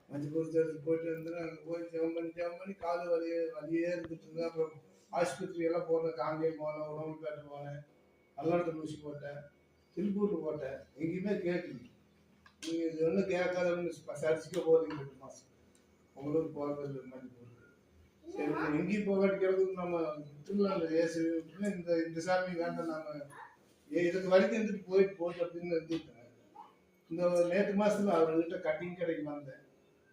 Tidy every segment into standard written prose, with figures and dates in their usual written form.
மஞ்சள் தேர்தல் போயிட்டு வந்து அங்கே போய் ஜெபம் பண்ணி காது வலியே இருந்துட்டு இருந்தேன். அப்புறம் ஆஸ்பத்திரி எல்லாம் போனேன். காங்கேயம் போனேன், உடம்புப்பேட்டை போனேன், பல்லடத்தில் ஊசி போட்டேன், திருப்பூரில் போட்டேன். எங்கேயுமே கேட்கல. நீங்கள் இது ஒன்றும் கேட்காதவங்க சரிசிக்க போகிறீங்க 2 மாதம். உங்களுக்கு போகிறது மஞ்சள் சரி எங்கேயும் போகாட்டிக்கிறது நம்ம விட்டுலாம் ஏசு இந்த இந்த சாமி வேண்டாம். நம்ம இதுக்கு வரைக்கும் இருந்துட்டு போயிட்டு அப்படின்னு இருந்துட்டேன். இந்த நேற்று மாதத்துல அவர்கிட்ட கட்டிங் கடைக்கு வந்தேன்.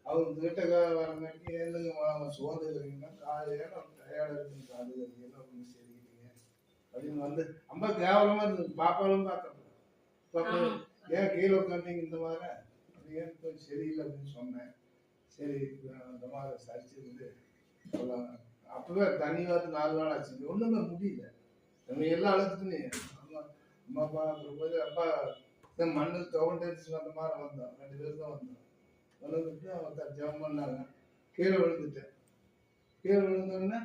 அவங்க கிட்ட வரங்காட்டி என்னங்க சோர்ந்து இருக்குங்கன்னா காலையில் டயர்டாக இருக்குங்க, காது என்ன ஒன்று சரிக்கிட்டீங்க அப்படின்னு வந்து ரொம்ப கேவலமாக இருந்தது. பாப்பாலும் பார்த்தேன். பாப்பா ஏன் கீழே உட்காந்தீங்க இந்த மாதிரி அது ஏன் கொஞ்சம் சரியில்லை அப்படின்னு சொன்னேன். சரி அந்த மாதிரி சரிச்சிருந்து அப்பவே தனி வாரத்து 4 நாள் ஆச்சு. ஒண்ணுமே முடியல. நம்ம எல்லாம் அழுத்துட்டுன்னு அம்மா அப்பா அப்புறம் போய் அப்பா மண்ணு தோண்டிச்சு அந்த மாதிரி வந்தோம். 2 பேர் தான் வந்தோம். வந்துட்டு அவங்க ஜெபம் பண்ணாங்க. கீழே விழுந்துட்டேன். கீழே விழுந்தோடனே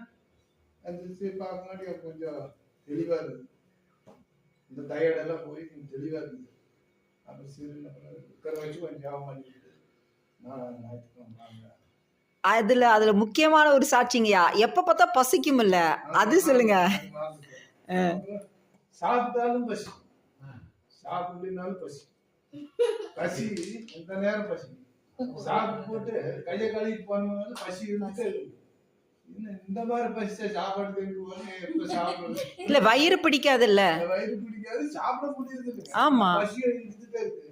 அந்த பார்க்கமாட்டி கொஞ்சம் தெளிவா இருக்குது. இந்த டயர்டெல்லாம் போய் கொஞ்சம் தெளிவா இருக்குது. அப்புறம் சரி உட்கார வச்சு கொஞ்சம் ஜெபம் பண்ணிட்டு நான் ஞாயிற்றுக்கிழமை அதுல முக்கியமான ஒரு சாட்சிங்கய்யா, எப்ப பார்த்தா பசிக்கும் இல்ல, அது சொல்லுங்க. சாப்பிட்டாலும் பசி, சாப்பிடலினாலும் பசி. பசி எந்த நேரம் பசி. சாப்பிட்டு போட்டு கையை கழுவிட்டு போனாலும் பசி இருந்துட்டே இருக்கு. இந்த மாதிரி பசி சாப்பாடு எப்ப சாப்பிடுறது இல்ல, வயிறு பிடிக்காது இல்ல, வயிறு பிடிக்காது, சாப்பிட முடியுது. ஆமா, பசி இருந்துட்டே இருக்கு.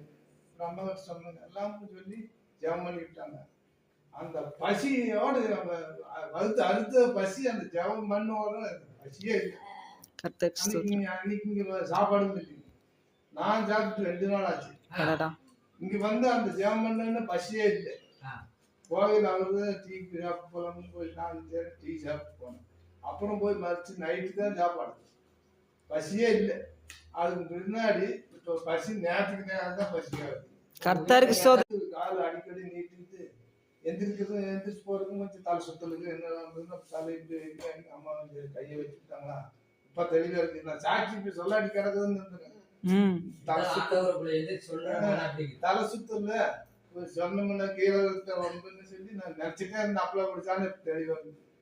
நம்ம சொன்னாங்க எல்லாம் சொல்லி ஜெபம் பண்ணிவிட்டாங்க. அந்த பசியோடு அடுத்த பசி அந்த ஜெபம் பண்ணோட பசியே இல்லை. அன்னைக்கு இங்க சாப்பாடும் இல்லை. நான் சாப்பிட்டு 2 நாள் ஆச்சு. இங்க வந்து அந்த ஜெபம் பண்ண பசியே இல்லை. கோவில் அவரு டீ சாப்பிட்டு போலாம்னு போய் நான் டீ சாப்பிட்டு போனேன். அப்புறம் போய் மறுச்சு நைட்டு தான் சாப்பாடு. பசியே இல்லை. அதுக்கு பின்னாடி இப்போ பசி நேரத்துக்கு நேரம் தான் பசியாகுது. கர்த்தருக்கு கால் அடிக்கடி நீட்டிட்டு எந்திரிச்சு போறதுக்கும் கொஞ்சம் தலை சுத்தலுக்கு என்ன தலை அம்மா கையை வச்சுட்டாங்களா இப்ப தெளிவா இருக்கு. நான் சாட்சி சொல்லாடி கிடக்குதுன்னு தலை சுத்தல சொன்னோம்னா கீழே வந்து சொல்லி நான் நினைச்சுட்டே இருந்த அப்பளம் பிடிச்சாலும் தெளிவா இருக்கு.